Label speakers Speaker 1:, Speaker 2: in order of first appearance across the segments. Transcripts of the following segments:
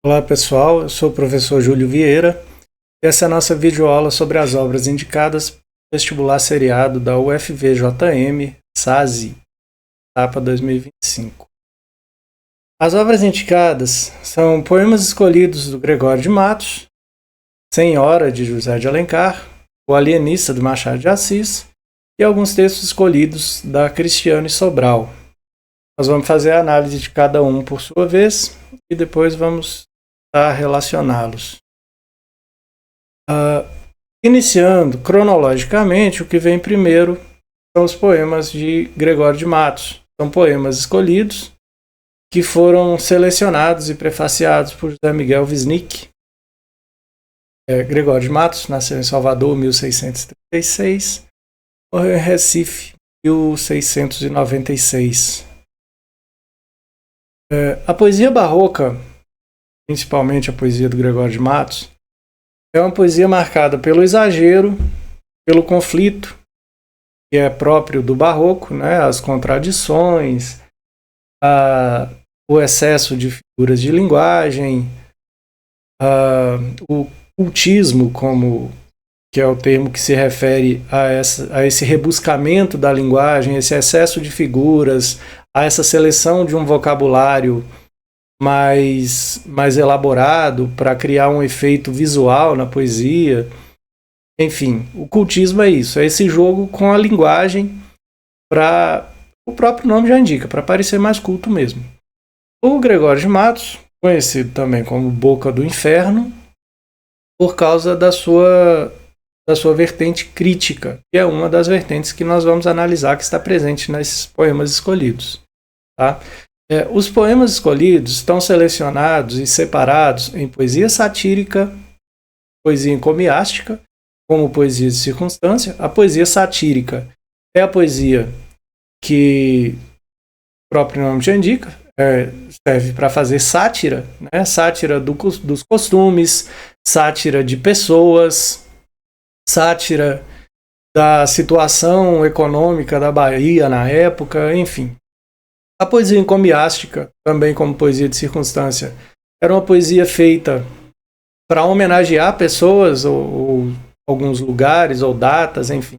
Speaker 1: Olá pessoal, eu sou o professor Júlio Vieira e essa é a nossa videoaula sobre as obras indicadas para o vestibular seriado da UFVJM SASI, etapa 2025. As obras indicadas são poemas escolhidos do Gregório de Matos, Senhora de José de Alencar, O Alienista do Machado de Assis e alguns textos escolhidos da Cristiane Sobral. Nós vamos fazer a análise de cada um por sua vez e depois vamos relacioná-los. Iniciando cronologicamente, o que vem primeiro são os poemas de Gregório de Matos. São poemas escolhidos que foram selecionados e prefaciados por José Miguel Wisnik. Gregório de Matos nasceu em Salvador em 1636, morreu em Recife em 1696. A poesia barroca, principalmente a poesia do Gregório de Matos, é uma poesia marcada pelo exagero, pelo conflito, que é próprio do barroco, né? As contradições, o excesso de figuras de linguagem, o cultismo, que é o termo que se refere a esse rebuscamento da linguagem, esse excesso de figuras, a essa seleção de um vocabulário mais elaborado para criar um efeito visual na poesia. Enfim, o cultismo é isso, é esse jogo com a linguagem, o próprio nome já indica, para parecer mais culto mesmo. O Gregório de Matos, conhecido também como Boca do Inferno, por causa da sua vertente crítica, que é uma das vertentes que nós vamos analisar, que está presente nesses poemas escolhidos. Tá? Os poemas escolhidos estão selecionados e separados em poesia satírica, poesia encomiástica, como poesia de circunstância. A poesia satírica é a poesia que o próprio nome já indica, serve para fazer sátira, né? Sátira dos costumes, sátira de pessoas, sátira da situação econômica da Bahia na época, enfim. A poesia encomiástica, também como poesia de circunstância, era uma poesia feita para homenagear pessoas ou alguns lugares ou datas, enfim.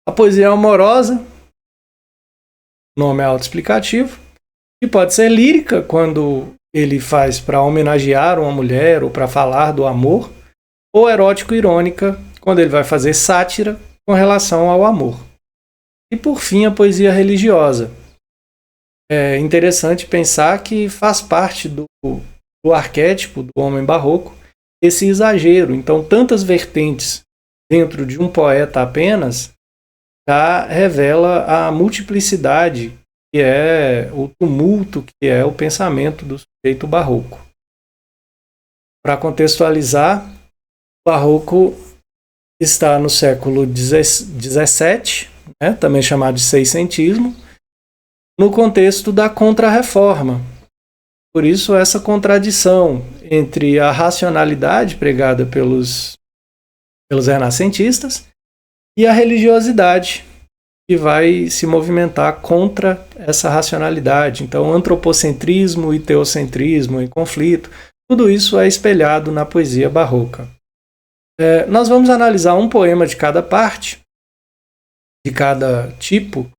Speaker 1: A poesia amorosa, nome é autoexplicativo, e pode ser lírica quando ele faz para homenagear uma mulher ou para falar do amor, ou erótico-irônica, quando ele vai fazer sátira com relação ao amor. E por fim, a poesia religiosa. É interessante pensar que faz parte do arquétipo do homem barroco esse exagero. Então, tantas vertentes dentro de um poeta apenas já revela a multiplicidade, que é o tumulto, que é o pensamento do sujeito barroco. Para contextualizar, o barroco está no século XVII, né, também chamado de seiscentismo, no contexto da Contra-Reforma. Por isso, essa contradição entre a racionalidade pregada pelos renascentistas e a religiosidade, que vai se movimentar contra essa racionalidade. Então, antropocentrismo e teocentrismo em conflito, tudo isso é espelhado na poesia barroca. Nós vamos analisar um poema de cada parte, de cada tipo,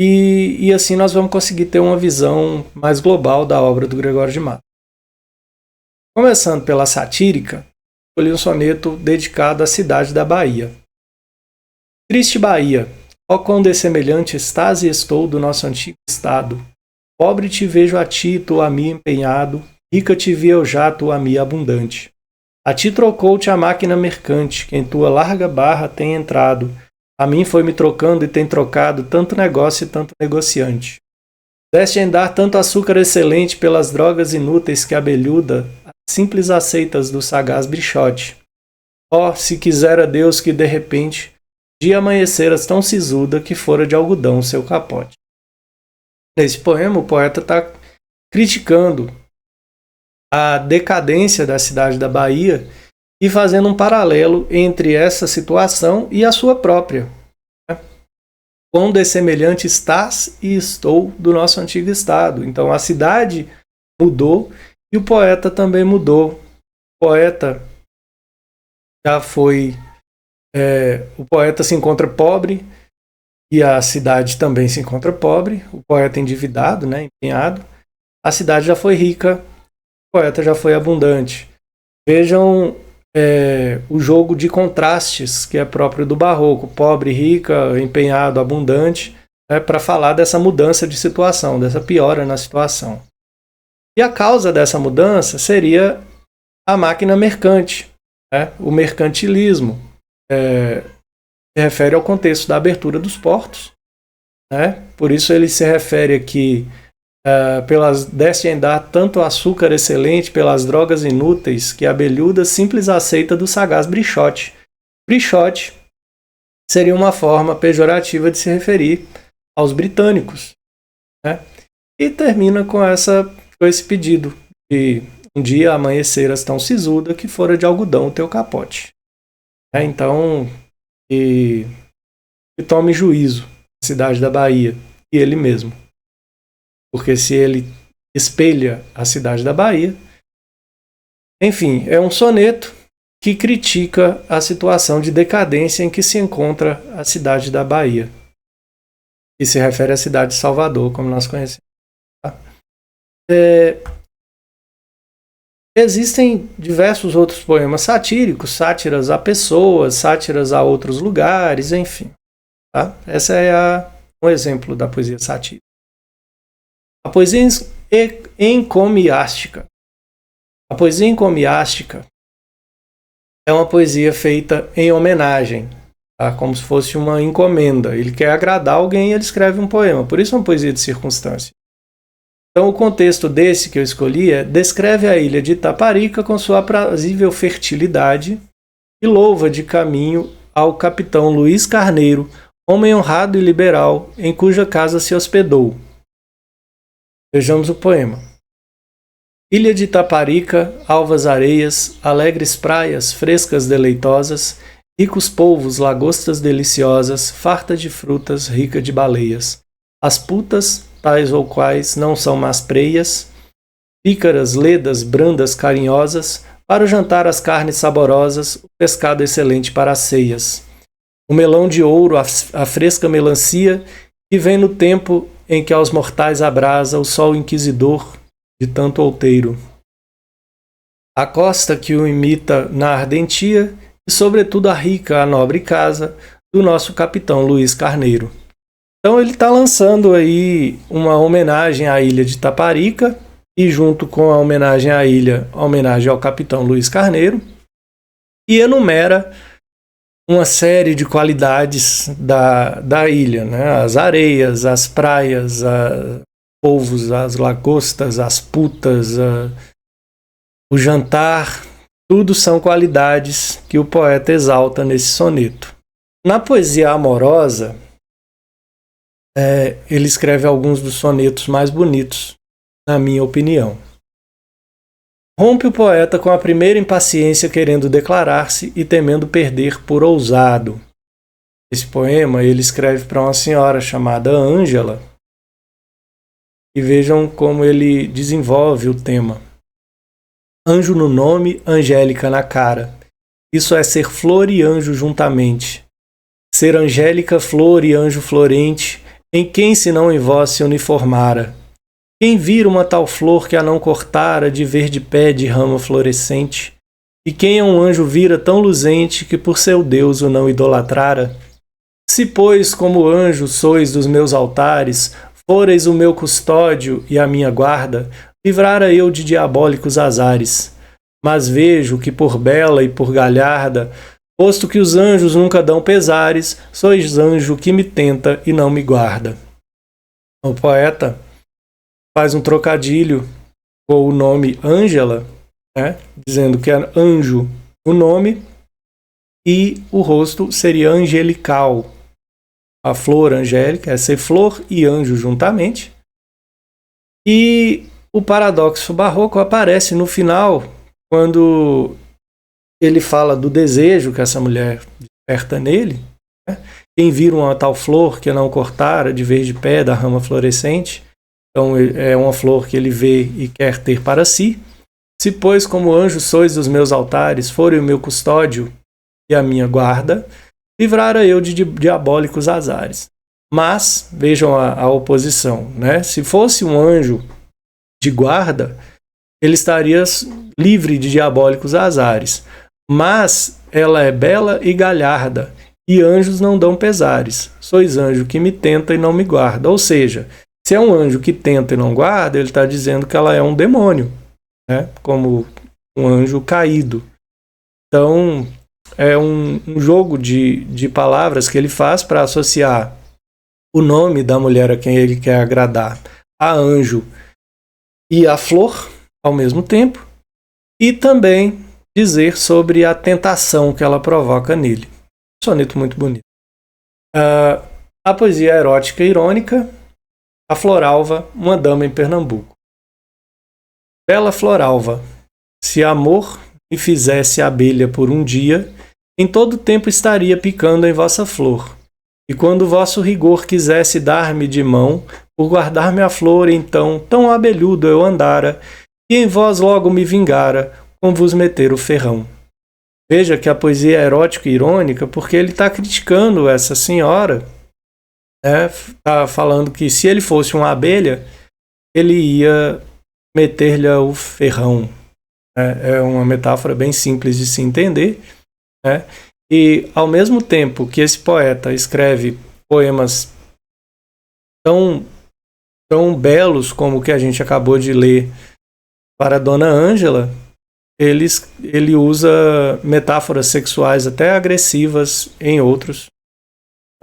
Speaker 1: e assim nós vamos conseguir ter uma visão mais global da obra do Gregório de Matos. Começando pela satírica, escolhi um soneto dedicado à cidade da Bahia. Triste Bahia, ó quão dessemelhante estás e estou do nosso antigo estado. Pobre te vejo a ti, tu a mim empenhado, rica te vi eu já, tu a mim abundante. A ti trocou-te a máquina mercante, que em tua larga barra tem entrado. A mim foi-me trocando e tem trocado tanto negócio e tanto negociante. Deste em dar tanto açúcar excelente pelas drogas inúteis que abelhuda as simples aceitas do sagaz bichote. Oh, se quisera Deus que de repente dia amanheceras tão sisuda que fora de algodão o seu capote. Nesse poema, o poeta está criticando a decadência da cidade da Bahia e fazendo um paralelo entre essa situação e a sua própria. Quão dessemelhante estás e estou do nosso antigo estado. Então a cidade mudou E o poeta também mudou. O poeta já foi... o poeta se encontra pobre e a cidade também se encontra pobre. O poeta endividado, né, empenhado. A cidade já foi rica, o poeta já foi abundante. Vejam o jogo de contrastes que é próprio do barroco. Pobre, rica, empenhado, abundante, para falar dessa mudança de situação, dessa piora na situação. E a causa dessa mudança seria a máquina mercante, o mercantilismo. Se refere ao contexto da abertura dos portos. Por isso ele se refere aqui, desce a andar tanto açúcar excelente pelas drogas inúteis que a abelhuda simples aceita do sagaz brichote. Brichote seria uma forma pejorativa de se referir aos britânicos. E termina com esse pedido de um dia amanheceras tão sisuda que fora de algodão o teu capote. Então, que tome juízo a cidade da Bahia e ele mesmo. Porque se ele espelha a cidade da Bahia... Enfim, é um soneto que critica a situação de decadência em que se encontra a cidade da Bahia. E se refere à cidade de Salvador, como nós conhecemos. Existem diversos outros poemas satíricos, sátiras a pessoas, sátiras a outros lugares, enfim. Essa é um exemplo da poesia satírica. A poesia encomiástica. A poesia encomiástica é uma poesia feita em homenagem, como se fosse uma encomenda. Ele quer agradar alguém e ele escreve um poema. Por isso é uma poesia de circunstância. Então o contexto desse que eu escolhi descreve a ilha de Itaparica com sua aprazível fertilidade e louva de caminho ao capitão Luiz Carneiro, homem honrado e liberal, em cuja casa se hospedou. Vejamos o poema. Ilha de Itaparica, alvas areias, alegres praias, frescas deleitosas, ricos polvos, lagostas deliciosas, farta de frutas, rica de baleias. As putas, tais ou quais, não são más preias, pícaras, ledas, brandas, carinhosas, para o jantar as carnes saborosas, o pescado excelente para as ceias. O melão de ouro, a fresca melancia, que vem no tempo em que aos mortais abrasa o sol inquisidor de tanto outeiro. A costa que o imita na ardentia e, sobretudo, a rica, a nobre casa do nosso capitão Luiz Carneiro. Então ele está lançando aí uma homenagem à ilha de Itaparica e, junto com a homenagem à ilha, a homenagem ao capitão Luiz Carneiro, e enumera uma série de qualidades da ilha, as areias, as praias, os polvos, as lagostas, as putas, o jantar, tudo são qualidades que o poeta exalta nesse soneto. Na poesia amorosa, ele escreve alguns dos sonetos mais bonitos, na minha opinião. Rompe o poeta com a primeira impaciência, querendo declarar-se e temendo perder por ousado. Esse poema ele escreve para uma senhora chamada Ângela. E vejam como ele desenvolve o tema. Anjo no nome, angélica na cara. Isso é ser flor e anjo juntamente. Ser angélica flor e anjo florente, em quem senão em vós se uniformara? Quem vira uma tal flor que a não cortara de verde pé de rama florescente? E quem a um anjo vira tão luzente que por seu Deus o não idolatrara? Se, pois, como anjo sois dos meus altares, foreis o meu custódio e a minha guarda, livrara eu de diabólicos azares. Mas vejo que por bela e por galharda, posto que os anjos nunca dão pesares, sois anjo que me tenta e não me guarda. O poeta faz um trocadilho com o nome Ângela, dizendo que é anjo o nome e o rosto seria angelical. A flor angélica é ser flor e anjo juntamente. E o paradoxo barroco aparece no final, quando ele fala do desejo que essa mulher desperta nele. Quem vira uma tal flor que não cortara de verde pé da rama florescente. Então é uma flor que ele vê e quer ter para si. Se, pois, como anjo sois dos meus altares, forem o meu custódio e a minha guarda, livrara eu de diabólicos azares. Mas, vejam a oposição, né? Se fosse um anjo de guarda, ele estaria livre de diabólicos azares. Mas ela é bela e galharda, e anjos não dão pesares. Sois anjo que me tenta e não me guarda. Ou seja, se é um anjo que tenta e não guarda, ele está dizendo que ela é um demônio, né? Como um anjo caído. Então, é um jogo de palavras que ele faz para associar o nome da mulher a quem ele quer agradar a anjo e a flor ao mesmo tempo, e também dizer sobre a tentação que ela provoca nele. Um soneto muito bonito. A poesia erótica e irônica, a Floralva, uma dama em Pernambuco. Bela Floralva, se amor me fizesse abelha por um dia, em todo tempo estaria picando em vossa flor. E quando o vosso rigor quisesse dar-me de mão, por guardar-me a flor, então tão abelhudo eu andara, e em vós logo me vingara, com vos meter o ferrão. Veja que a poesia é erótica e irônica, porque ele está criticando essa senhora, está falando que se ele fosse uma abelha, ele ia meter-lhe o ferrão. É uma metáfora bem simples de se entender, né? E ao mesmo tempo que esse poeta escreve poemas tão belos como o que a gente acabou de ler para Dona Ângela, ele usa metáforas sexuais até agressivas em outros,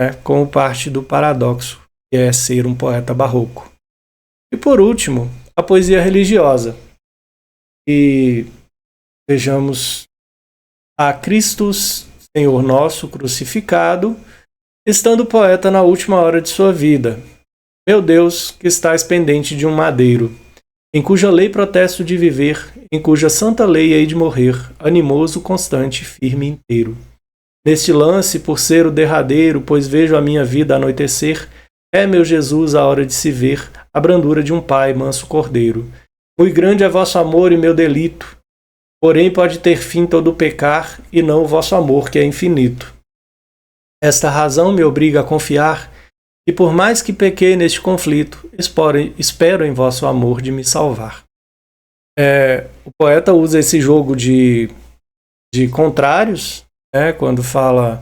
Speaker 1: né, como parte do paradoxo que é ser um poeta barroco. E por último, a poesia religiosa. E vejamos: a Christus, Senhor nosso crucificado, estando o poeta na última hora de sua vida. Meu Deus, que estás pendente de um madeiro, em cuja lei protesto de viver, em cuja santa lei hei de morrer, animoso, constante, firme e inteiro. Neste lance, por ser o derradeiro, pois vejo a minha vida anoitecer, é, meu Jesus, a hora de se ver, a brandura de um pai, manso cordeiro. Muito grande é vosso amor e meu delito, porém pode ter fim todo o pecar, e não o vosso amor, que é infinito. Esta razão me obriga a confiar, e por mais que pequei neste conflito, espero em vosso amor de me salvar. O poeta usa esse jogo de contrários, né, quando fala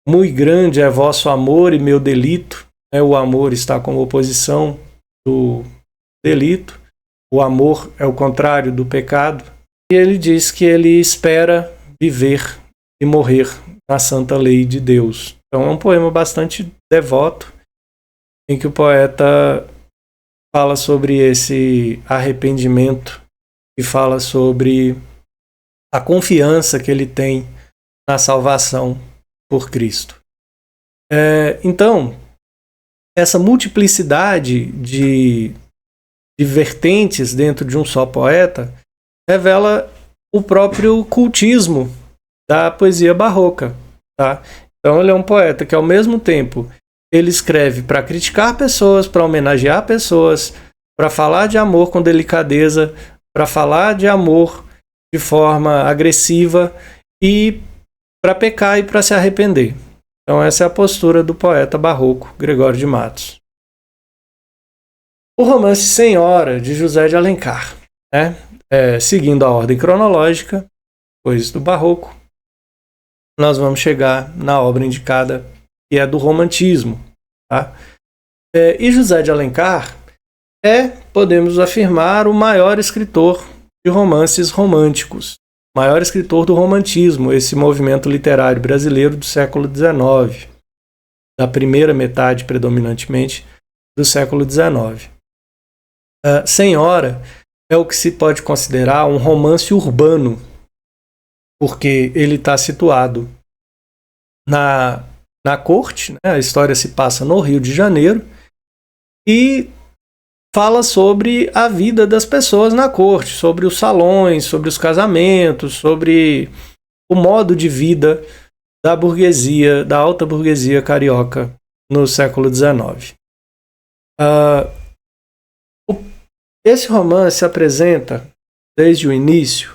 Speaker 1: muito grande é vosso amor e meu delito, né, o amor está como oposição do delito, o amor é o contrário do pecado, e ele diz que ele espera viver e morrer na santa lei de Deus. Então é um poema bastante devoto, em que o poeta fala sobre esse arrependimento e fala sobre a confiança que ele tem na salvação por Cristo. Então, essa multiplicidade de vertentes dentro de um só poeta revela o próprio cultismo da poesia barroca. Tá? Então ele é um poeta que, ao mesmo tempo, ele escreve para criticar pessoas, para homenagear pessoas, para falar de amor com delicadeza, para falar de amor de forma agressiva e para pecar e para se arrepender. Então essa é a postura do poeta barroco Gregório de Matos. O romance Senhora, de José de Alencar, né? Seguindo a ordem cronológica, depois do barroco, nós vamos chegar na obra indicada, que é do romantismo. Tá? E José de Alencar podemos afirmar, o maior escritor de romances românticos, o maior escritor do romantismo, esse movimento literário brasileiro do século XIX, da primeira metade predominantemente do século XIX. Senhora é o que se pode considerar um romance urbano, porque ele está situado na corte, né? A história se passa no Rio de Janeiro e fala sobre a vida das pessoas na corte, sobre os salões, sobre os casamentos, sobre o modo de vida da burguesia, da alta burguesia carioca no século XIX. Esse romance apresenta desde o início,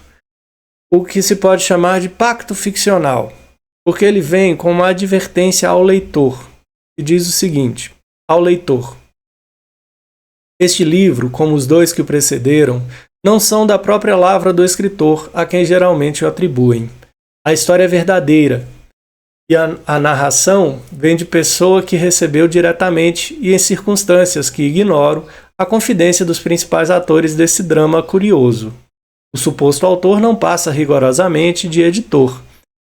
Speaker 1: o que se pode chamar de pacto ficcional, porque ele vem com uma advertência ao leitor, que diz o seguinte: ao leitor, este livro, como os dois que o precederam, não são da própria lavra do escritor, a quem geralmente o atribuem. A história é verdadeira, e a narração vem de pessoa que recebeu diretamente e em circunstâncias que ignoro a confidência dos principais atores desse drama curioso. O suposto autor não passa rigorosamente de editor.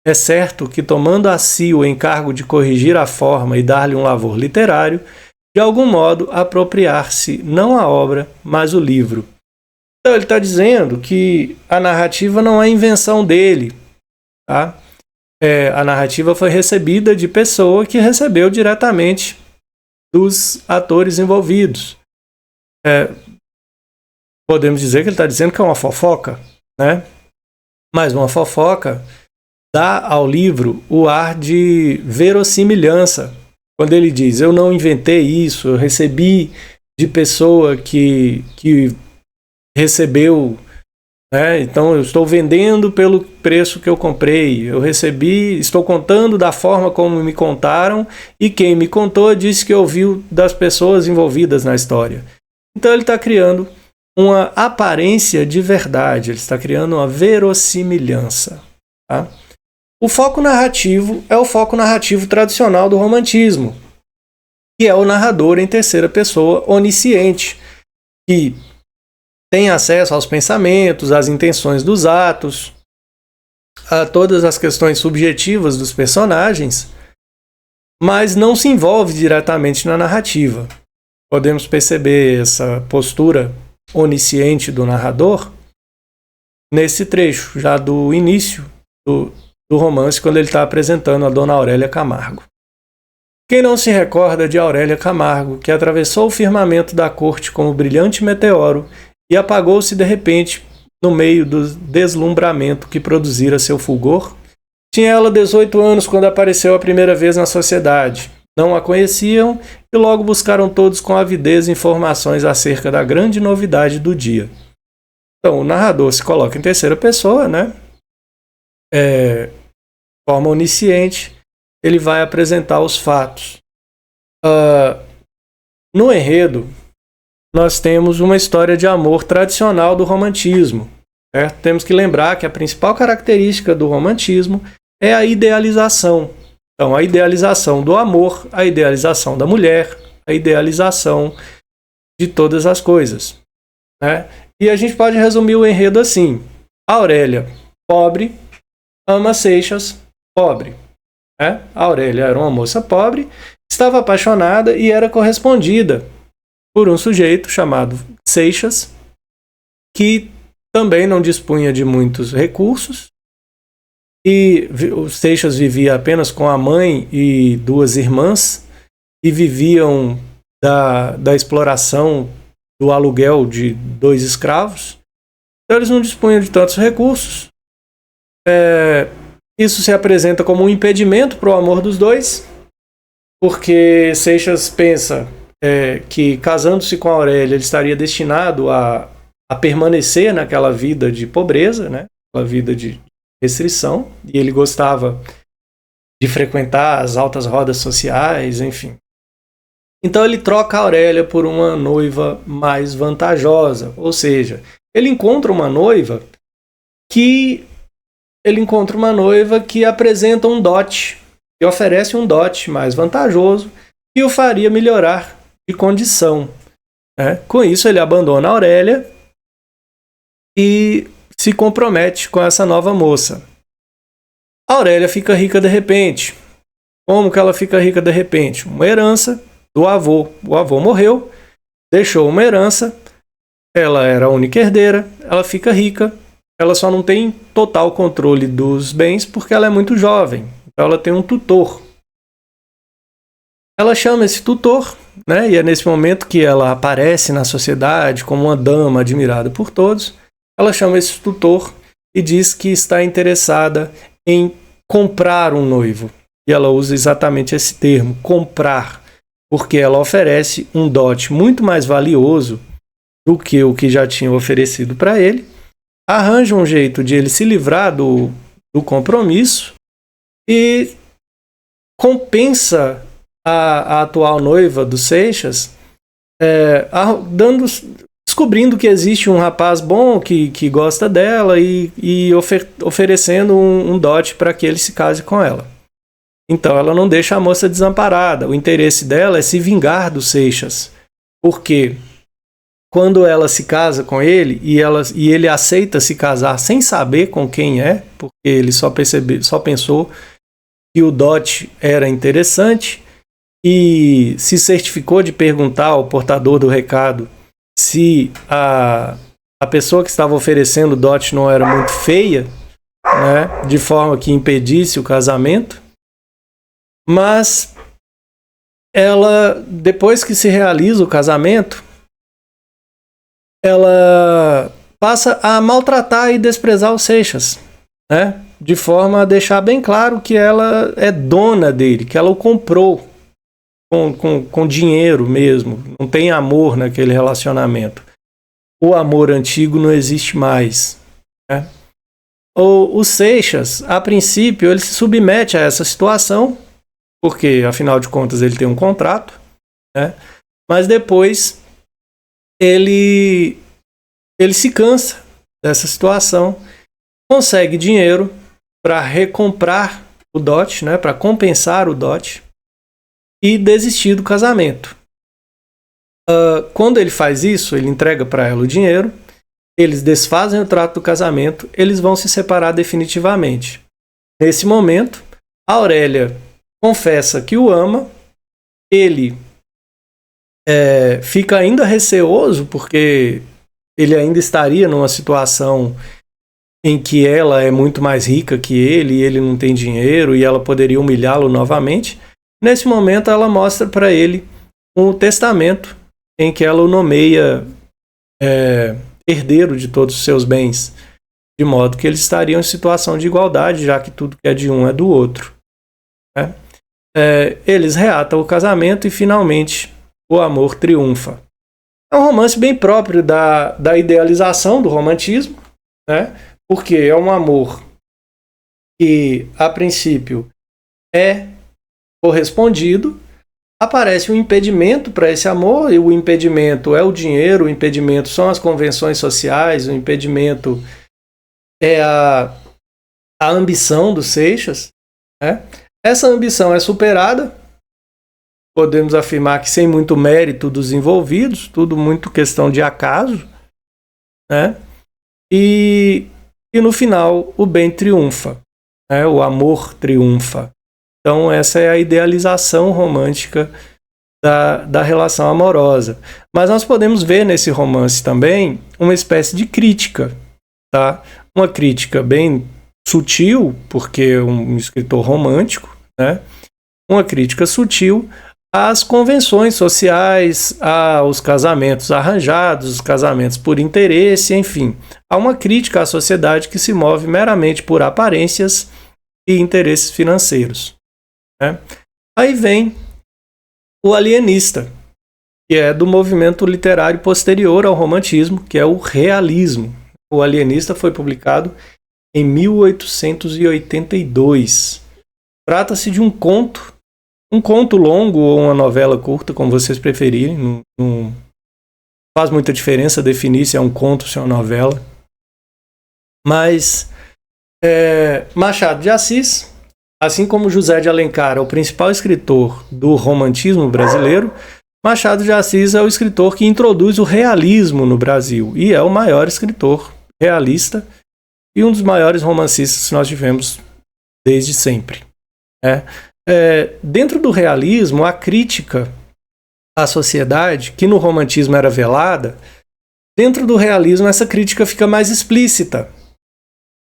Speaker 1: É certo que, tomando a si o encargo de corrigir a forma e dar-lhe um lavor literário, de algum modo apropriar-se não a obra, mas o livro. Então ele está dizendo que a narrativa não é invenção dele, tá? A narrativa foi recebida de pessoa que recebeu diretamente dos atores envolvidos. Podemos dizer que ele está dizendo que é uma fofoca, né? Mas uma fofoca dá ao livro o ar de verossimilhança. Quando ele diz, eu não inventei isso, eu recebi de pessoa que recebeu, né? Então eu estou vendendo pelo preço que eu comprei, eu recebi, estou contando da forma como me contaram, e quem me contou disse que ouviu das pessoas envolvidas na história. Então ele está criando uma aparência de verdade, ele está criando uma verossimilhança. Tá? O foco narrativo é o foco narrativo tradicional do romantismo, que é o narrador em terceira pessoa onisciente, que tem acesso aos pensamentos, às intenções dos atos, a todas as questões subjetivas dos personagens, mas não se envolve diretamente na narrativa. Podemos perceber essa postura onisciente do narrador nesse trecho, já do início do romance, quando ele está apresentando a Dona Aurélia Camargo. Quem não se recorda de Aurélia Camargo, que atravessou o firmamento da corte como brilhante meteoro e apagou-se de repente no meio do deslumbramento que produzira seu fulgor? Tinha ela 18 anos quando apareceu a primeira vez na sociedade. Não a conheciam e logo buscaram todos com avidez informações acerca da grande novidade do dia. Então, o narrador se coloca em terceira pessoa, né? Forma onisciente, ele vai apresentar os fatos. No enredo, nós temos uma história de amor tradicional do romantismo. Certo? Temos que lembrar que a principal característica do romantismo é a idealização. Então, a idealização do amor, a idealização da mulher, a idealização de todas as coisas. Né? E a gente pode resumir o enredo assim: a Aurélia, pobre, ama Seixas, pobre. Né? A Aurélia era uma moça pobre, estava apaixonada e era correspondida por um sujeito chamado Seixas, que também não dispunha de muitos recursos, e o Seixas vivia apenas com a mãe e duas irmãs, e viviam da exploração do aluguel de 2 escravos. Então eles não dispunham de tantos recursos. Isso se apresenta como um impedimento para o amor dos dois, porque Seixas pensa que, casando-se com a Aurélia, ele estaria destinado a permanecer naquela vida de pobreza, né? Aquela vida de restrição, e ele gostava de frequentar as altas rodas sociais, enfim. Então ele troca a Aurélia por uma noiva mais vantajosa, ou seja, ele encontra uma noiva que apresenta um dote, que oferece um dote mais vantajoso e o faria melhorar de condição. Né? Com isso ele abandona a Aurélia e se compromete com essa nova moça. A Aurélia fica rica de repente. Como que ela fica rica de repente? Uma herança do avô. O avô morreu, deixou uma herança, ela era a única herdeira, ela fica rica, ela só não tem total controle dos bens porque ela é muito jovem, então ela tem um tutor. Ela chama esse tutor, né, e é nesse momento que ela aparece na sociedade como uma dama admirada por todos. Ela chama esse tutor e diz que está interessada em comprar um noivo. E ela usa exatamente esse termo, comprar, porque ela oferece um dote muito mais valioso do que o que já tinha oferecido para ele. arranja um jeito de ele se livrar do compromisso e compensa a atual noiva do Seixas, descobrindo que existe um rapaz bom que gosta dela e oferecendo um dote para que ele se case com ela. Então ela não deixa a moça desamparada. O interesse dela é se vingar do Seixas, porque quando ela se casa com ele e ele aceita se casar sem saber com quem é, porque ele só pensou que o dote era interessante e se certificou de perguntar ao portador do recado se a pessoa que estava oferecendo o dote não era muito feia, né, de forma que impedisse o casamento. Mas ela, depois que se realiza o casamento, ela passa a maltratar e desprezar o Seixas, né? De forma a deixar bem claro que ela é dona dele, que ela o comprou com dinheiro mesmo. Não tem amor naquele relacionamento. O amor antigo não existe mais, né? O Seixas, a princípio, ele se submete a essa situação, porque, afinal de contas, ele tem um contrato, né? Mas depois ele se cansa dessa situação, consegue dinheiro para recomprar o dote, né? Para compensar o dote e desistir do casamento. Quando ele faz isso, ele entrega para ela o dinheiro, eles desfazem o trato do casamento, eles vão se separar definitivamente. Nesse momento, a Aurélia confessa que o ama, ele fica ainda receoso, porque ele ainda estaria numa situação em que ela é muito mais rica que ele, e ele não tem dinheiro, e ela poderia humilhá-lo novamente. Nesse momento, ela mostra para ele um testamento em que ela o nomeia herdeiro de todos os seus bens, de modo que eles estariam em situação de igualdade, já que tudo que é de um é do outro, né? Eles reatam o casamento e finalmente o amor triunfa. É um romance bem próprio da idealização do romantismo, né? Porque é um amor que, a princípio, é correspondido. Aparece um impedimento para esse amor, e o impedimento é o dinheiro, o impedimento são as convenções sociais, o impedimento é a ambição do Seixas, né? Essa ambição é superada, podemos afirmar que sem muito mérito dos envolvidos, tudo muito questão de acaso, né? E no final o bem triunfa, né? O amor triunfa. Então essa é a idealização romântica da relação amorosa. Mas nós podemos ver nesse romance também uma espécie de crítica, tá? Uma crítica bem sutil, porque é um escritor romântico, né? Uma crítica sutil às convenções sociais, aos casamentos arranjados, os casamentos por interesse, enfim. Há uma crítica à sociedade que se move meramente por aparências e interesses financeiros, né? Aí vem o Alienista, que é do movimento literário posterior ao romantismo, que é o realismo. O Alienista foi publicado em 1882. Trata-se de um conto longo ou uma novela curta, como vocês preferirem. Não faz muita diferença definir se é um conto ou se é uma novela. Mas Machado de Assis, assim como José de Alencar é o principal escritor do romantismo brasileiro, Machado de Assis é o escritor que introduz o realismo no Brasil e é o maior escritor realista e um dos maiores romancistas que nós tivemos desde sempre. Dentro do realismo, a crítica à sociedade, que no romantismo era velada, dentro do realismo essa crítica fica mais explícita,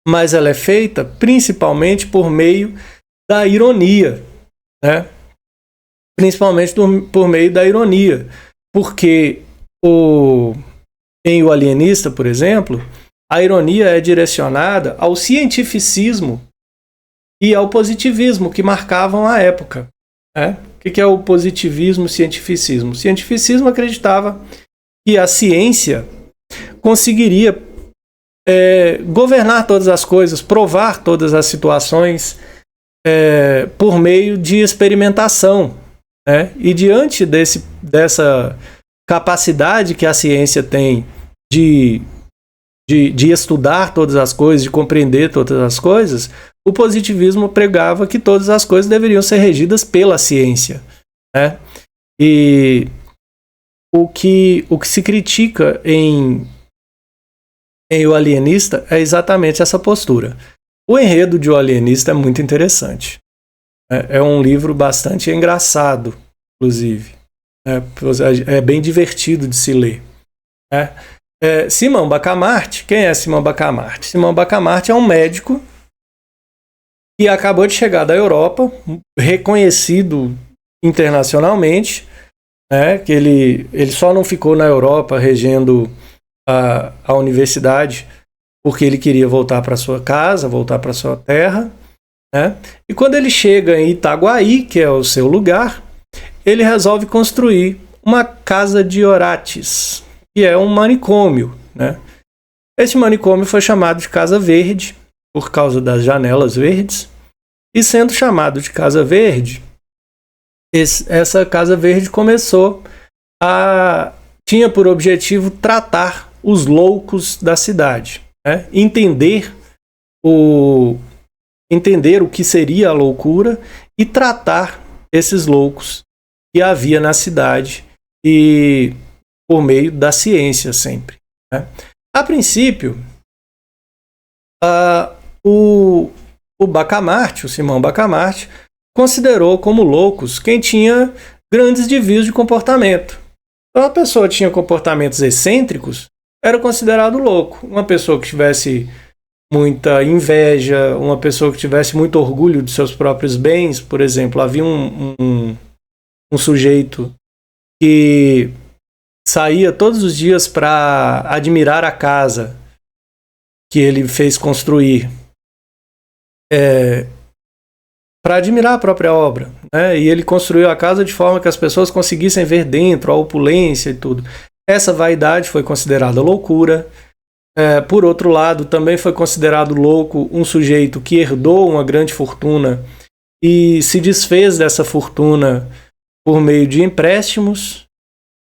Speaker 1: mas ela é feita principalmente por meio da ironia, né? Principalmente por meio da ironia, porque em O Alienista, por exemplo, a ironia é direcionada ao cientificismo e ao positivismo que marcavam a época, né? O que é o positivismo e o cientificismo? O cientificismo acreditava que a ciência conseguiria governar todas as coisas, provar todas as situações por meio de experimentação, né? E diante dessa capacidade que a ciência tem de estudar todas as coisas, de compreender todas as coisas, o positivismo pregava que todas as coisas deveriam ser regidas pela ciência, né? E o que se critica em O Alienista é exatamente essa postura. O enredo de O Alienista é muito interessante. É um livro bastante engraçado, inclusive. É bem divertido de se ler. Simão Bacamarte, quem é Simão Bacamarte? Simão Bacamarte é um médico que acabou de chegar da Europa, reconhecido internacionalmente, que ele só não ficou na Europa regendo a universidade porque ele queria voltar para sua casa, voltar para sua terra, né? E quando ele chega em Itaguaí, que é o seu lugar, ele resolve construir uma casa de Orates, que é um manicômio, né? Este manicômio foi chamado de Casa Verde por causa das janelas verdes, e sendo chamado de Casa Verde, essa Casa Verde tinha por objetivo tratar os loucos da cidade, né? Entender o que seria a loucura e tratar esses loucos que havia na cidade, e por meio da ciência sempre, né? A princípio, o Bacamarte, o Simão Bacamarte, considerou como loucos quem tinha grandes desvios de comportamento. Então, a pessoa tinha comportamentos excêntricos, era considerado louco. Uma pessoa que tivesse muita inveja, uma pessoa que tivesse muito orgulho de seus próprios bens, por exemplo, havia um sujeito que saía todos os dias para admirar a casa que ele fez construir, para admirar a própria obra, né? E ele construiu a casa de forma que as pessoas conseguissem ver dentro a opulência e tudo. Essa vaidade foi considerada loucura. Por outro lado, também foi considerado louco um sujeito que herdou uma grande fortuna e se desfez dessa fortuna por meio de empréstimos,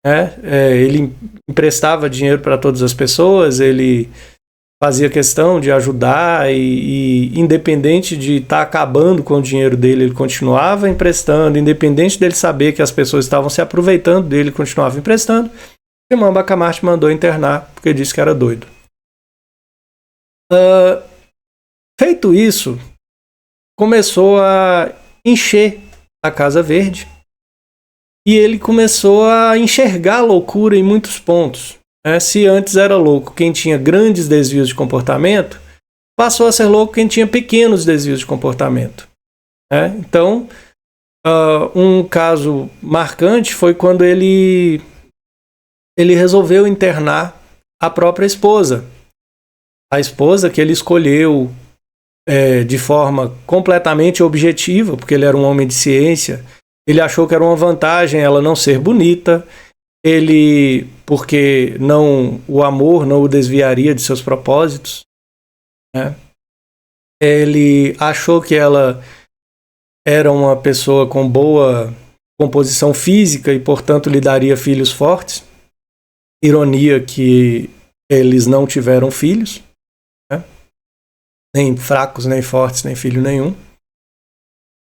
Speaker 1: né? Ele emprestava dinheiro para todas as pessoas, ele fazia questão de ajudar e independente de estar acabando com o dinheiro dele, ele continuava emprestando, independente dele saber que as pessoas estavam se aproveitando dele, ele continuava emprestando. Simão Bacamarte mandou internar porque disse que era doido. Feito isso, começou a encher a Casa Verde e ele começou a enxergar a loucura em muitos pontos. Se antes era louco quem tinha grandes desvios de comportamento, passou a ser louco quem tinha pequenos desvios de comportamento. Então, um caso marcante foi quando ele resolveu internar a própria esposa. A esposa que ele escolheu de forma completamente objetiva, porque ele era um homem de ciência. Ele achou que era uma vantagem ela não ser bonita, porque o amor não o desviaria de seus propósitos, né? Ele achou que ela era uma pessoa com boa composição física e, portanto, lhe daria filhos fortes. Ironia que eles não tiveram filhos, né? Nem fracos, nem fortes, nem filho nenhum.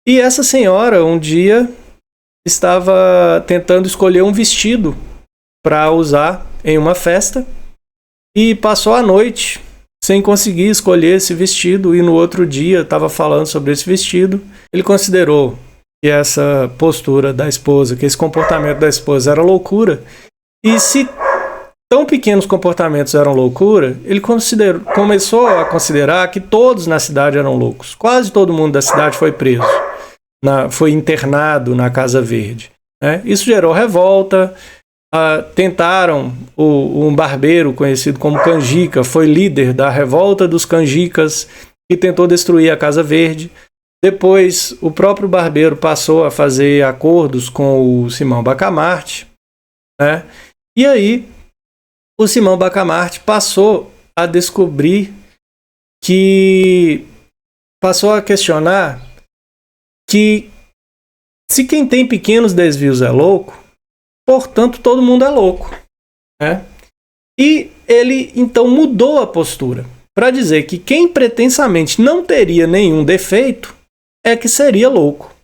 Speaker 1: E essa senhora, um dia, estava tentando escolher um vestido para usar em uma festa e passou a noite sem conseguir escolher esse vestido, e no outro dia estava falando sobre esse vestido. Ele considerou que essa postura da esposa, que esse comportamento da esposa era loucura, e se tão pequenos comportamentos eram loucura, ele começou a considerar que todos na cidade eram loucos. Quase todo mundo da cidade foi preso, foi internado na Casa Verde, né? Isso gerou revolta. Tentaram, um barbeiro conhecido como Canjica foi líder da revolta dos canjicas que tentou destruir a Casa Verde. Depois, o próprio barbeiro passou a fazer acordos com o Simão Bacamarte, né? E aí, o Simão Bacamarte passou a descobrir que passou a questionar que se quem tem pequenos desvios é louco, portanto todo mundo é louco, né? E ele então mudou a postura para dizer que quem pretensamente não teria nenhum defeito é que seria louco,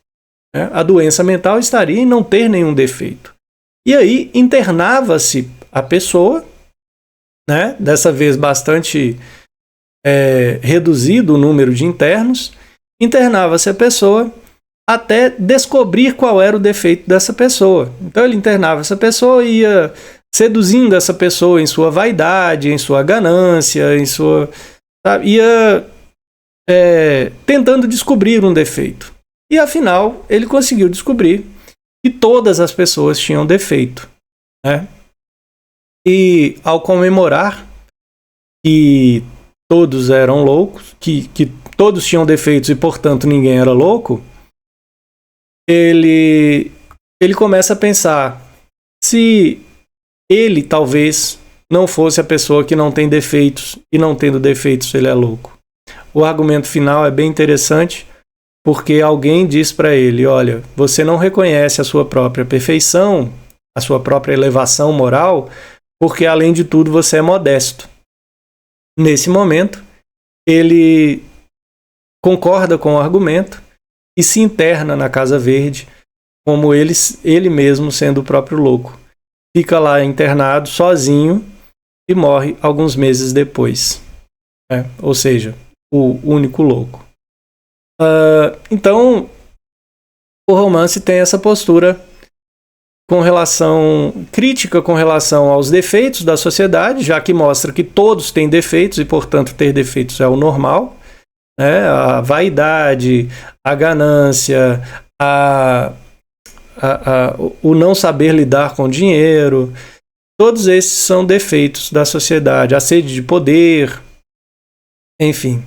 Speaker 1: né? A doença mental estaria em não ter nenhum defeito. E aí internava-se a pessoa, né? Dessa vez bastante reduzido o número de internos, internava-se a pessoa até descobrir qual era o defeito dessa pessoa. Então ele internava essa pessoa e ia seduzindo essa pessoa em sua vaidade, em sua ganância, em sua... sabe? Ia tentando descobrir um defeito. E afinal ele conseguiu descobrir que todas as pessoas tinham defeito, né? E ao comemorar que todos eram loucos, que todos tinham defeitos e portanto ninguém era louco, ele começa a pensar, se ele talvez não fosse a pessoa que não tem defeitos, e não tendo defeitos ele é louco. O argumento final é bem interessante, porque alguém diz para ele, olha, você não reconhece a sua própria perfeição, a sua própria elevação moral, porque além de tudo você é modesto. Nesse momento, ele concorda com o argumento e se interna na Casa Verde, como ele mesmo sendo o próprio louco. Fica lá internado, sozinho, e morre alguns meses depois. Ou seja, o único louco. Então, o romance tem essa postura crítica com relação aos defeitos da sociedade, já que mostra que todos têm defeitos e, portanto, ter defeitos é o normal. A vaidade, a ganância, o não saber lidar com dinheiro, todos esses são defeitos da sociedade, a sede de poder, enfim.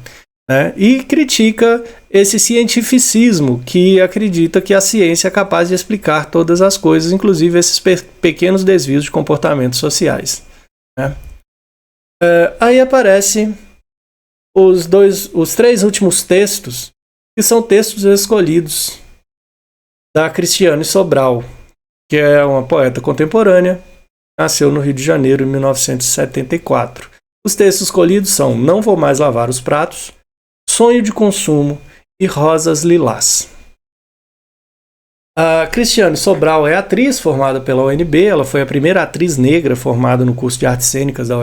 Speaker 1: E critica esse cientificismo que acredita que a ciência é capaz de explicar todas as coisas, inclusive esses pequenos desvios de comportamentos sociais. Aí aparece os 3 últimos textos, que são textos escolhidos da Cristiane Sobral, que é uma poeta contemporânea, nasceu no Rio de Janeiro em 1974. Os textos escolhidos são Não Vou Mais Lavar os Pratos, Sonho de Consumo e Rosas Lilás. A Cristiane Sobral é atriz formada pela UNB, ela foi a primeira atriz negra formada no curso de artes cênicas da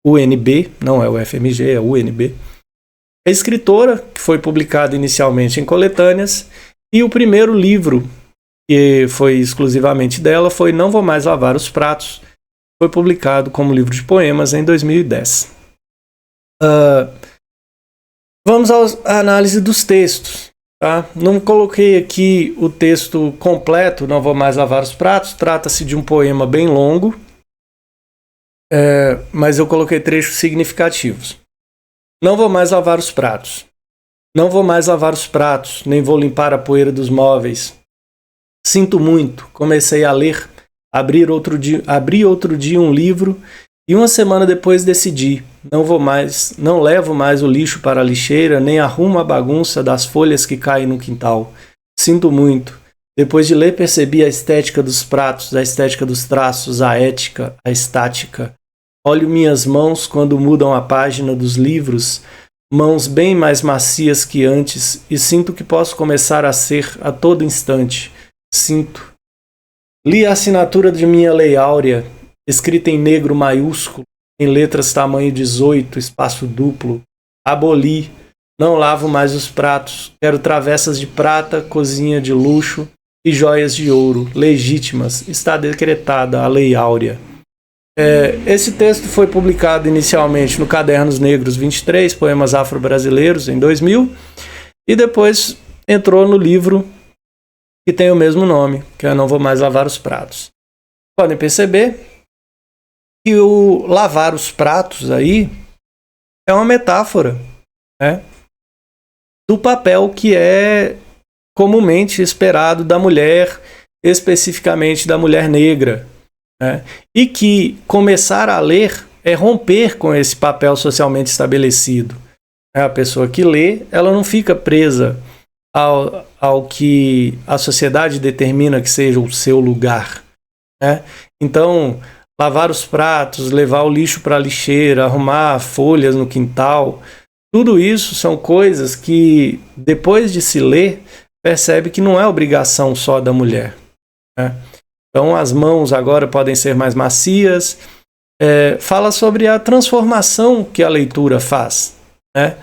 Speaker 1: UNB, não é o UFMG, é o UNB. É escritora, que foi publicada inicialmente em coletâneas, e o primeiro livro, que foi exclusivamente dela, foi Não Vou Mais Lavar os Pratos, foi publicado como livro de poemas em 2010. Vamos à análise dos textos. Tá? Não coloquei aqui o texto completo, Não Vou Mais Lavar os Pratos, trata-se de um poema bem longo, mas eu coloquei trechos significativos. Não vou mais lavar os pratos. Não vou mais lavar os pratos, nem vou limpar a poeira dos móveis. Sinto muito, comecei a ler, abri outro dia um livro e uma semana depois decidi, não levo mais o lixo para a lixeira, nem arrumo a bagunça das folhas que caem no quintal. Sinto muito. Depois de ler, percebi a estética dos pratos, a estética dos traços, a ética, a estática. Olho minhas mãos quando mudam a página dos livros, mãos bem mais macias que antes, e sinto que posso começar a ser a todo instante. Sinto. Li a assinatura de minha Lei Áurea, escrita em negro maiúsculo, em letras tamanho 18, espaço duplo. Aboli. Não lavo mais os pratos. Quero travessas de prata, cozinha de luxo e joias de ouro, legítimas. Está decretada a Lei Áurea. Esse texto foi publicado inicialmente no Cadernos Negros 23, Poemas Afro-Brasileiros, em 2000, e depois entrou no livro que tem o mesmo nome, que é Não Vou Mais Lavar os Pratos. Podem perceber que o lavar os pratos aí é uma metáfora, né, do papel que é comumente esperado da mulher, especificamente da mulher negra. E que começar a ler é romper com esse papel socialmente estabelecido. A pessoa que lê, ela não fica presa ao que a sociedade determina que seja o seu lugar, né? Então, lavar os pratos, levar o lixo para a lixeira, arrumar folhas no quintal, tudo isso são coisas que, depois de se ler, percebe que não é obrigação só da mulher, né? Então, as mãos agora podem ser mais macias. Fala sobre a transformação que a leitura faz, né?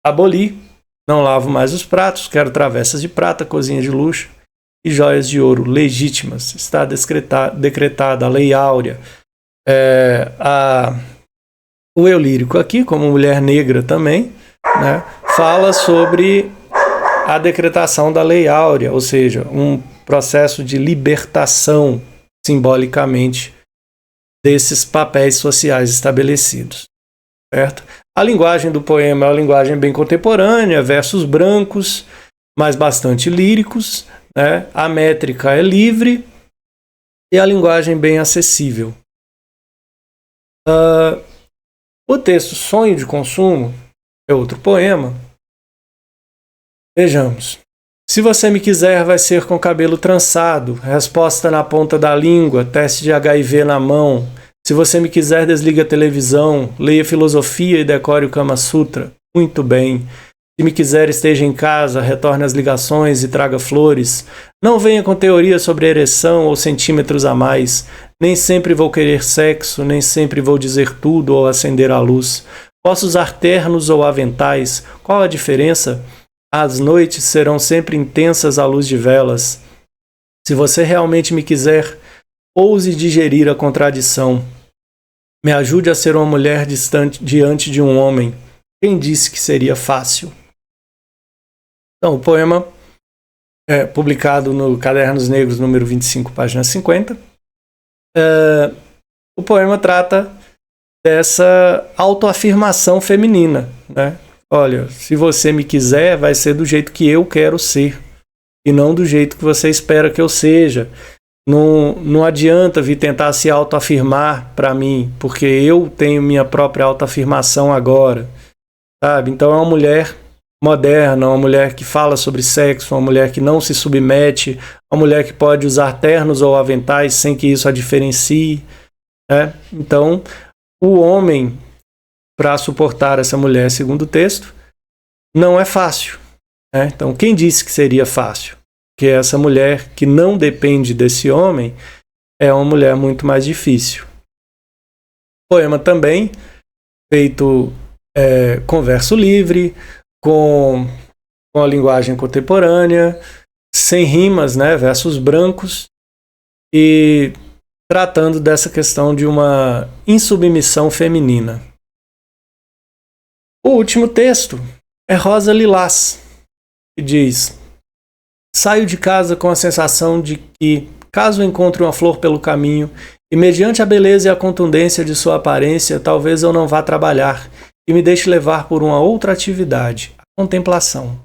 Speaker 1: Aboli, não lavo mais os pratos, quero travessas de prata, cozinha de luxo e joias de ouro legítimas. Está decretada a Lei Áurea. O eu lírico aqui, como mulher negra também, né, fala sobre a decretação da Lei Áurea, ou seja, um processo de libertação, simbolicamente, desses papéis sociais estabelecidos, certo? A linguagem do poema é uma linguagem bem contemporânea, versos brancos, mas bastante líricos, né? A métrica é livre e a linguagem bem acessível. O texto Sonho de Consumo é outro poema. Vejamos. Se você me quiser, vai ser com cabelo trançado, resposta na ponta da língua, teste de HIV na mão. Se você me quiser, desliga a televisão, leia filosofia e decore o Kama Sutra. Muito bem. Se me quiser, esteja em casa, retorne as ligações e traga flores. Não venha com teoria sobre ereção ou centímetros a mais. Nem sempre vou querer sexo, nem sempre vou dizer tudo ou acender a luz. Posso usar ternos ou aventais. Qual a diferença? As noites serão sempre intensas à luz de velas. Se você realmente me quiser, ouse digerir a contradição. Me ajude a ser uma mulher distante diante de um homem. Quem disse que seria fácil? Então, o poema é publicado no Cadernos Negros, número 25, página 50. O poema trata dessa autoafirmação feminina, né? Olha, se você me quiser, vai ser do jeito que eu quero ser e não do jeito que você espera que eu seja. Não adianta vir tentar se autoafirmar para mim, porque eu tenho minha própria autoafirmação agora, sabe? Então é uma mulher moderna, uma mulher que fala sobre sexo, uma mulher que não se submete, uma mulher que pode usar ternos ou aventais sem que isso a diferencie, né? Então, o homem, para suportar essa mulher, segundo o texto, não é fácil, né? Então, quem disse que seria fácil? Que essa mulher que não depende desse homem é uma mulher muito mais difícil. Poema também feito com verso livre, com a linguagem contemporânea, sem rimas, né? Versos brancos, e tratando dessa questão de uma insubmissão feminina. O último texto é Rosa Lilás, que diz: saio de casa com a sensação de que, caso encontre uma flor pelo caminho, e mediante a beleza e a contundência de sua aparência, talvez eu não vá trabalhar e me deixe levar por uma outra atividade, a contemplação.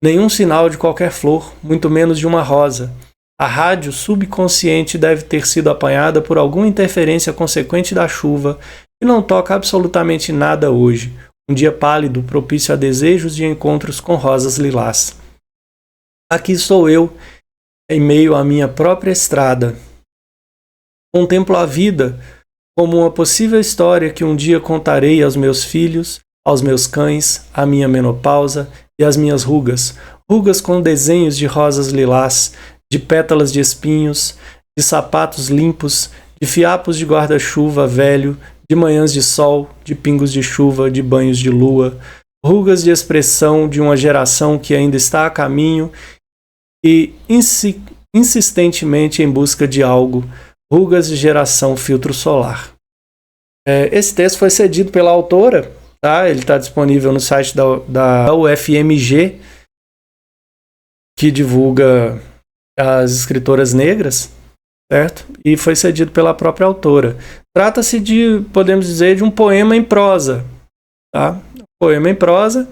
Speaker 1: Nenhum sinal de qualquer flor, muito menos de uma rosa. A rádio subconsciente deve ter sido apanhada por alguma interferência consequente da chuva e não toca absolutamente nada hoje. Um dia pálido, propício a desejos de encontros com rosas lilás. Aqui estou eu, em meio à minha própria estrada. Contemplo a vida como uma possível história que um dia contarei aos meus filhos, aos meus cães, à minha menopausa e às minhas rugas. Rugas com desenhos de rosas lilás, de pétalas de espinhos, de sapatos limpos, de fiapos de guarda-chuva velho, de manhãs de sol, de pingos de chuva, de banhos de lua, rugas de expressão de uma geração que ainda está a caminho e insistentemente em busca de algo, rugas de geração filtro solar. Esse texto foi cedido pela autora, tá? Ele está disponível no site da UFMG, que divulga as escritoras negras, certo? E foi cedido pela própria autora. Trata-se de, podemos dizer, de um poema em prosa, tá? Poema em prosa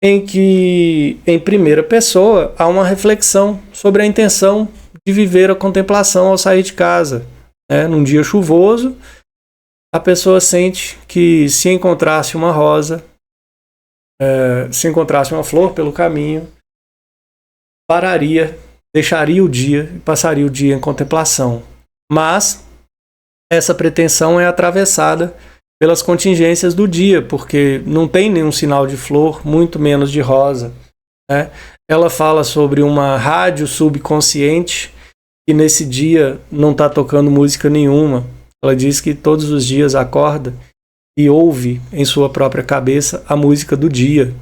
Speaker 1: em que, em primeira pessoa, há uma reflexão sobre a intenção de viver a contemplação ao sair de casa, né, num dia chuvoso, a pessoa sente que se encontrasse uma rosa, se encontrasse uma flor pelo caminho, pararia, deixaria o dia e passaria o dia em contemplação. Mas essa pretensão é atravessada pelas contingências do dia, porque não tem nenhum sinal de flor, muito menos de rosa, né? Ela fala sobre uma rádio subconsciente que nesse dia não está tocando música nenhuma. Ela diz que todos os dias acorda e ouve em sua própria cabeça a música do dia.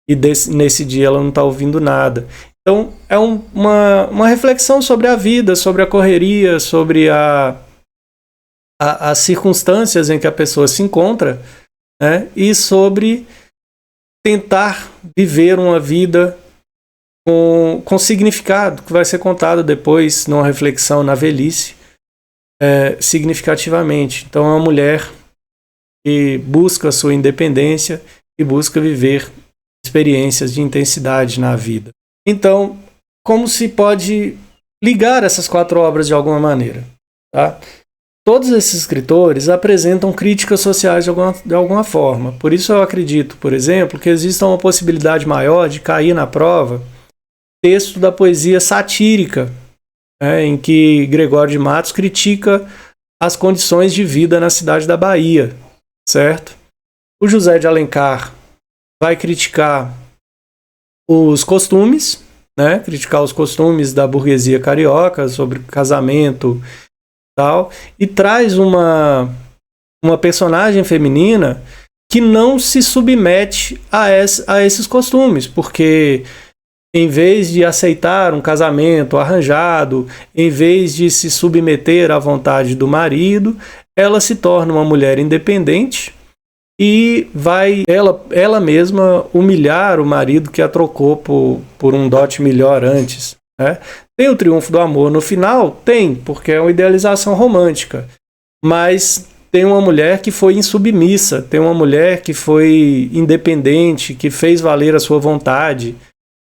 Speaker 1: E nesse dia ela não está ouvindo nada. Então é uma reflexão sobre a vida, sobre a correria, sobre as circunstâncias em que a pessoa se encontra, né? E sobre tentar viver uma vida com significado, que vai ser contado depois numa reflexão na velhice, significativamente. Então é uma mulher que busca a sua independência e busca viver experiências de intensidade na vida. Então, como se pode ligar essas 4 obras de alguma maneira? Tá? Todos esses escritores apresentam críticas sociais de alguma forma. Por isso eu acredito, por exemplo, que exista uma possibilidade maior de cair na prova texto da poesia satírica, em que Gregório de Matos critica as condições de vida na cidade da Bahia, certo? O José de Alencar vai criticar os costumes, né? Criticar os costumes da burguesia carioca sobre casamento e tal, e traz uma personagem feminina que não se submete a esses costumes, porque em vez de aceitar um casamento arranjado, em vez de se submeter à vontade do marido, ela se torna uma mulher independente e vai ela mesma humilhar o marido que a trocou por um dote melhor antes, né? Tem o triunfo do amor no final? Tem, porque é uma idealização romântica. Mas tem uma mulher que foi insubmissa, tem uma mulher que foi independente, que fez valer a sua vontade,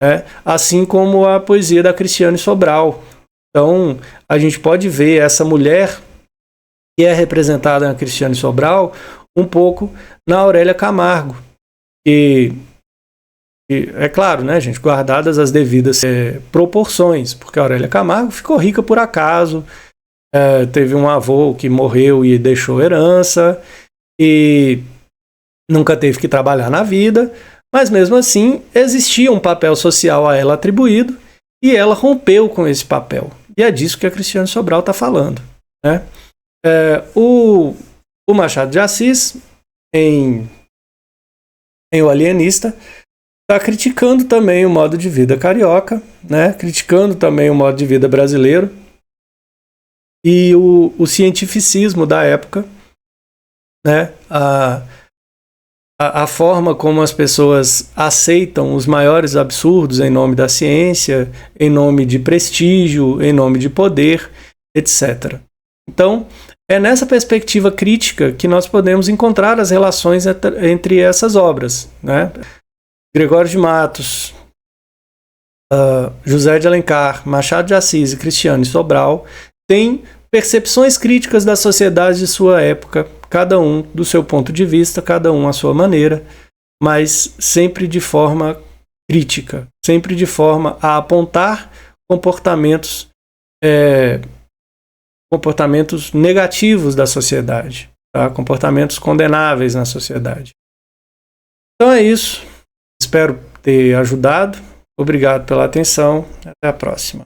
Speaker 1: né? Assim como a poesia da Cristiane Sobral. Então, a gente pode ver essa mulher que é representada na Cristiane Sobral um pouco na Aurélia Camargo. E é claro, né, gente, guardadas as devidas proporções, porque a Aurélia Camargo ficou rica por acaso, teve um avô que morreu e deixou herança, e nunca teve que trabalhar na vida, mas mesmo assim existia um papel social a ela atribuído, e ela rompeu com esse papel. E é disso que a Cristiane Sobral está falando, né? O Machado de Assis, em O Alienista, está criticando também o modo de vida carioca, né? Criticando também o modo de vida brasileiro e o cientificismo da época, né? A forma como as pessoas aceitam os maiores absurdos em nome da ciência, em nome de prestígio, em nome de poder, etc. Então, é nessa perspectiva crítica que nós podemos encontrar as relações entre essas obras, né? Gregório de Matos, José de Alencar, Machado de Assis e Cristiane Sobral têm percepções críticas da sociedade de sua época, cada um do seu ponto de vista, cada um à sua maneira, mas sempre de forma crítica, sempre de forma a apontar comportamentos negativos da sociedade, tá? Comportamentos condenáveis na sociedade. Então é isso. Espero ter ajudado. Obrigado pela atenção. Até a próxima.